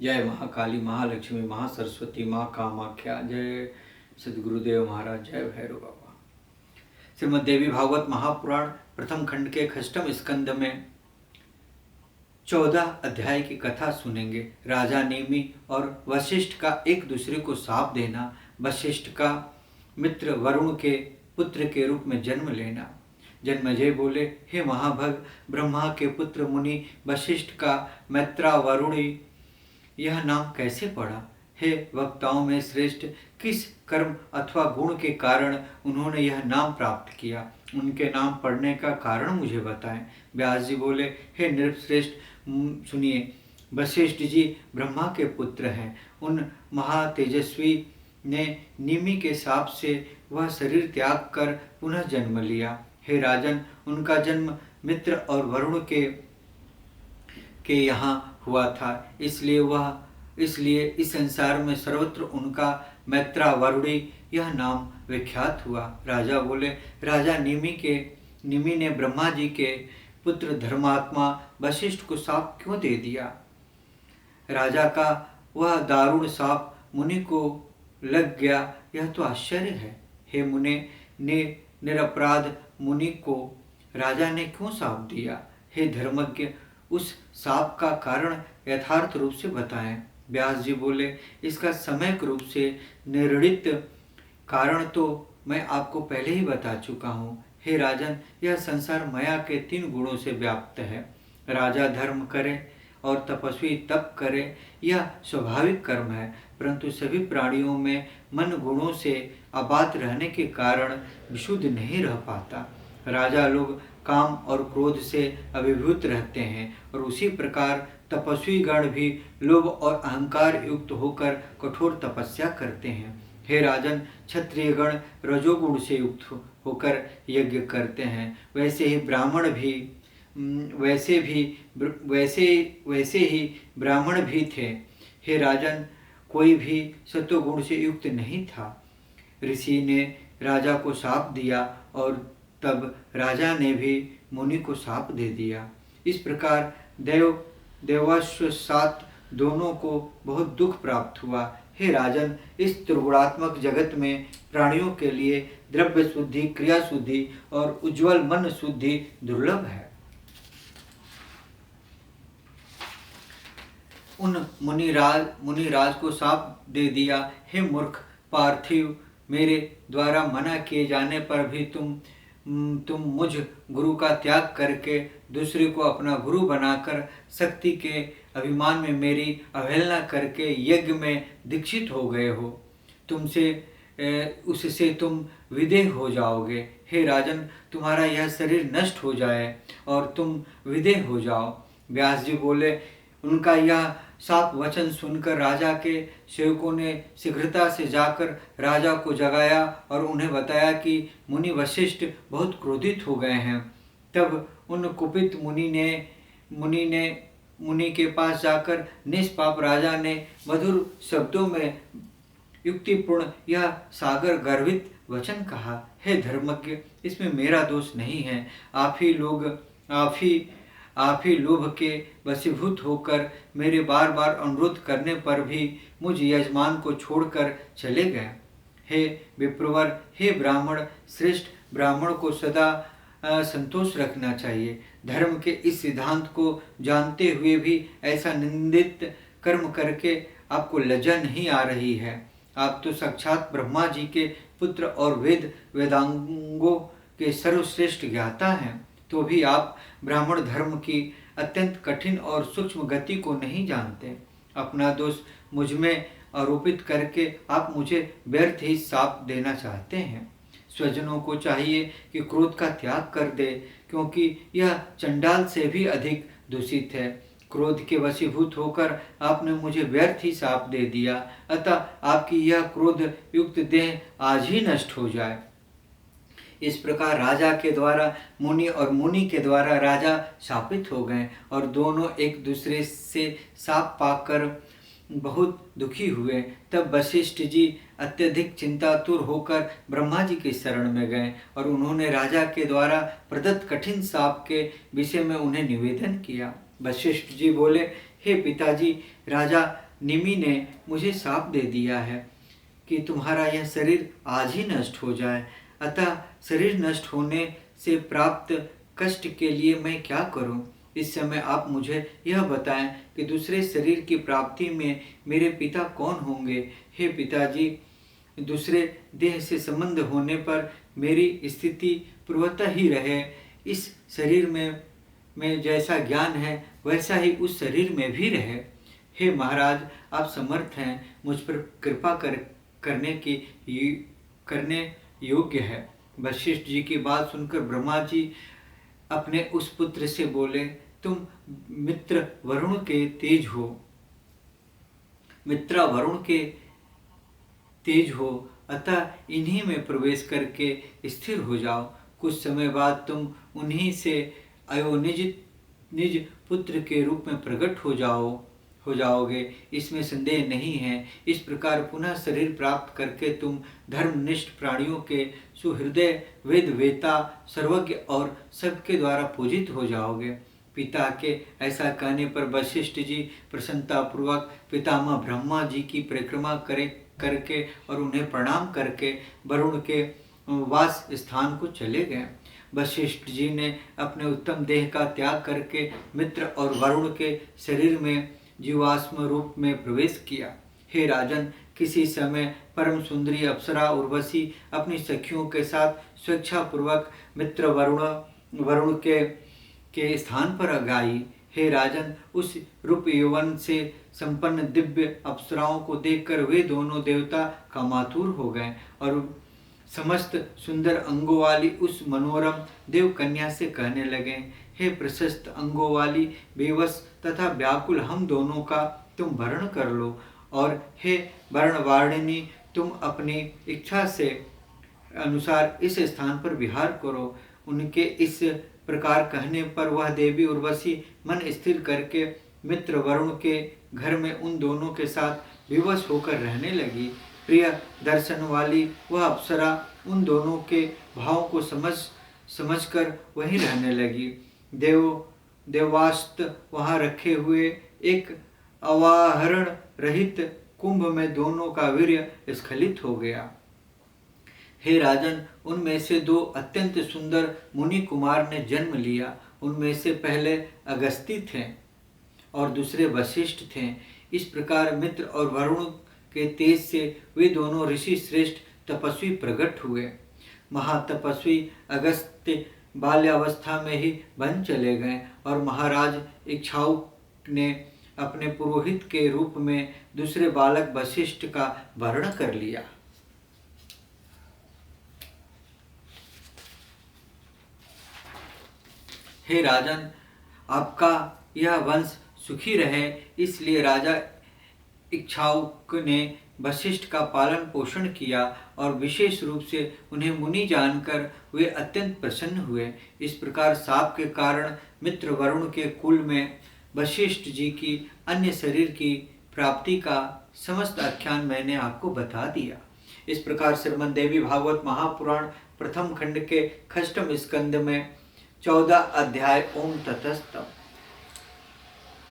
जय महाकाली, महालक्ष्मी, महासरस्वती, माँ कामाख्या। जय सदगुरुदेव महाराज। जय भैरव बाबा। श्रीमद् देवी भागवत महापुराण प्रथम खंड के खष्टम स्कंद में 14 अध्याय की कथा सुनेंगे। राजा नेमि और वशिष्ठ का एक दूसरे को शाप देना, वशिष्ठ का मित्र वरुण के पुत्र के रूप में जन्म लेना। जन्मेजय बोले, हे महाभग, ब्रह्मा के पुत्र मुनि वशिष्ठ का मैत्रा वरुणी यह नाम कैसे पड़ा? हे वक्ताओं में श्रेष्ठ, किस कर्म अथवा गुण के कारण उन्होंने यह नाम प्राप्त किया? उनके नाम पढ़ने का कारण मुझे बताएं। व्यास जी बोले, हे नृपश्रेष्ठ, सुनिए। वशिष्ठ जी ब्रह्मा के पुत्र हैं। उन महातेजस्वी ने निमि के शाप से वह शरीर त्याग कर पुनः जन्म लिया। हे राजन, उनका जन्म मित्र और वरुण के यहाँ हुआ था, इसलिए इस संसार में सर्वत्र उनका मैत्रा वरुणी यह नाम विख्यात हुआ। राजा बोले, राजा निमि ने ब्रह्मा जी के पुत्र धर्मात्मा वशिष्ठ को शाप क्यों दे दिया? राजा का वह दारुण शाप मुनि को लग गया, यह तो आश्चर्य है। हे मुने, निरपराध मुनि को राजा ने क्यों शाप दिया? हे धर्मज्ञ, उस शाप का कारण यथार्थ रूप से बताएं। व्यास जी बोले, इसका समयक रूप से निर्णित कारण तो मैं आपको पहले ही बता चुका हूँ। हे राजन, यह संसार माया के 3 गुणों से व्याप्त है। राजा धर्म करे और तपस्वी तप करे, यह स्वाभाविक कर्म है, परंतु सभी प्राणियों में मन गुणों से आबाद रहने के कारण विशुद्ध नहीं रह पाता। राजा लोग काम और क्रोध से अभिभूत रहते हैं और उसी प्रकार तपस्वी गण भी लोभ और अहंकार युक्त होकर कठोर तपस्या करते हैं। हे राजन, क्षत्रिय गण रजोगुण से युक्त होकर यज्ञ करते हैं, वैसे ही ब्राह्मण भी थे। हे राजन, कोई भी सत्वगुण से युक्त नहीं था। ऋषि ने राजा को शाप दिया और तब राजा ने भी मुनि को शाप दे दिया। इस प्रकार देवाश्व सात दोनों को बहुत दुख प्राप्त हुआ। हे राजन, इस त्रिगुणात्मक जगत में प्राणियों के लिए द्रव्य शुद्धि, क्रिया शुद्धि और उज्ज्वल मन शुद्धि दुर्लभ है। उन मुनिराज को शाप दे दिया। हे मूर्ख पार्थिव, मेरे द्वारा मना किए जाने पर भी तुम मुझ गुरु का त्याग करके दूसरे को अपना गुरु बनाकर शक्ति के अभिमान में मेरी अवहेलना करके यज्ञ में दीक्षित हो गए हो। उससे तुम विदेह हो जाओगे। हे राजन, तुम्हारा यह शरीर नष्ट हो जाए और तुम विदेह हो जाओ। व्यास जी बोले, उनका यह शाप वचन सुनकर राजा के सेवकों ने शीघ्रता से जाकर राजा को जगाया और उन्हें बताया कि मुनि वशिष्ठ बहुत क्रोधित हो गए हैं। तब उन कुपित मुनि के पास जाकर निष्पाप राजा ने मधुर शब्दों में युक्तिपूर्ण यह सागर गर्भित वचन कहा। हे धर्मज्ञ, इसमें मेरा दोष नहीं है। आप ही लोभ के वशीभूत होकर मेरे बार बार अनुरोध करने पर भी मुझ यजमान को छोड़कर चले गए। हे विप्रवर, हे ब्राह्मण श्रेष्ठ, ब्राह्मण को सदा संतोष रखना चाहिए। धर्म के इस सिद्धांत को जानते हुए भी ऐसा निंदित कर्म करके आपको लज्जा नहीं आ रही है। आप तो साक्षात ब्रह्मा जी के पुत्र और वेदांगों के सर्वश्रेष्ठ ज्ञाता हैं, तो भी आप ब्राह्मण धर्म की अत्यंत कठिन और सूक्ष्म गति को नहीं जानते। अपना दोष मुझ में आरोपित करके आप मुझे व्यर्थ ही शाप देना चाहते हैं। स्वजनों को चाहिए कि क्रोध का त्याग कर दे, क्योंकि यह चंडाल से भी अधिक दूषित है। क्रोध के वशीभूत होकर आपने मुझे व्यर्थ ही शाप दे दिया, अतः आपकी यह क्रोध युक्त देह आज ही नष्ट हो जाए। इस प्रकार राजा के द्वारा मुनि और मुनि के द्वारा राजा शापित हो गए और दोनों एक दूसरे से शाप पाकर बहुत दुखी हुए। तब वशिष्ठ जी अत्यधिक चिंतातुर होकर ब्रह्मा जी के शरण में गए और उन्होंने राजा के द्वारा प्रदत्त कठिन शाप के विषय में उन्हें निवेदन किया। वशिष्ठ जी बोले, हे पिताजी, राजा निमि ने मुझे शाप दे दिया है कि तुम्हारा यह शरीर आज ही नष्ट हो जाए। अतः शरीर नष्ट होने से प्राप्त कष्ट के लिए मैं क्या करूं? इस समय आप मुझे यह बताएं कि दूसरे शरीर की प्राप्ति में मेरे पिता कौन होंगे। हे पिताजी, दूसरे देह से संबंध होने पर मेरी स्थिति पूर्वतः ही रहे। इस शरीर में जैसा ज्ञान है वैसा ही उस शरीर में भी रहे। हे महाराज, आप समर्थ हैं, मुझ पर कृपा करने योग्य है। वशिष्ठ जी की बात सुनकर ब्रह्मा जी अपने उस पुत्र से बोले, तुम मित्र वरुण के तेज हो, अतः इन्हीं में प्रवेश करके स्थिर हो जाओ। कुछ समय बाद तुम उन्हीं से निज पुत्र के रूप में प्रकट हो जाओगे, इसमें संदेह नहीं है। इस प्रकार पुनः शरीर प्राप्त करके तुम धर्मनिष्ठ प्राणियों के सुहृदय वेदवेता सर्वज्ञ और सबके द्वारा पूजित हो जाओगे। पिता के ऐसा कहने पर वशिष्ठ जी प्रसन्नतापूर्वक पितामह ब्रह्मा जी की परिक्रमा करके और उन्हें प्रणाम करके वरुण के वास स्थान को चले गए। वशिष्ठ जी ने अपने उत्तम देह का त्याग करके मित्र और वरुण के शरीर में जीवाश्म रूप में प्रवेश किया। हे राजन, किसी समय परम सुंदरी अप्सरा उर्वशी अपनी सखियों के साथ स्वेच्छापूर्वक मित्र वरुण के स्थान पर गाई। हे राजन, उस रूप यौवन से संपन्न दिव्य अप्सराओं को देखकर वे दोनों देवता कामातुर हो गए और समस्त सुंदर अंगों वाली उस मनोरम देव कन्या से कहने लगे, हे प्रशस्त अंगों वाली बेवश तथा व्याकुल हम दोनों का तुम वर्ण कर लो, और हे वर्णवारिणी, तुम अपनी इच्छा से अनुसार इस स्थान पर विहार करो। उनके इस प्रकार कहने पर वह देवी उर्वशी मन स्थिर करके मित्र वरुण के घर में उन दोनों के साथ विवश होकर रहने लगी। प्रिय दर्शन वाली वह अप्सरा उन दोनों के भावों को समझकर वहीं रहने लगी। देवास्त्र वहां रखे हुए एक अवाहरण रहित कुंभ में दोनों का वीर्य स्खलित हो गया। हे राजन, उनमें से दो अत्यंत सुंदर मुनि कुमार ने जन्म लिया। उनमें से पहले अगस्ती थे और दूसरे वशिष्ठ थे। इस प्रकार मित्र और वरुण के तेज से वे दोनों ऋषि श्रेष्ठ तपस्वी प्रकट हुए। महातपस्वी अगस्त्य बाल्यावस्था में ही वन चले गए और महाराज इक्ष्वाकु ने अपने पुरोहित के रूप में दूसरे बालक वशिष्ठ का वर्ण कर लिया। हे राजन, आपका यह वंश सुखी रहे, इसलिए राजा इक्ष्वाकु ने वशिष्ठ का पालन पोषण किया और विशेष रूप से उन्हें मुनि जानकर वे अत्यंत प्रसन्न हुए। इस प्रकार शाप के कारण मित्र वरुण के कुल में वशिष्ठ जी की अन्य शरीर की प्राप्ति का समस्त आख्यान मैंने आपको बता दिया। इस प्रकार श्रीमद् देवी भागवत महापुराण प्रथम खंड के 6वें स्कंद में 14 अध्याय ओम ततस्तम।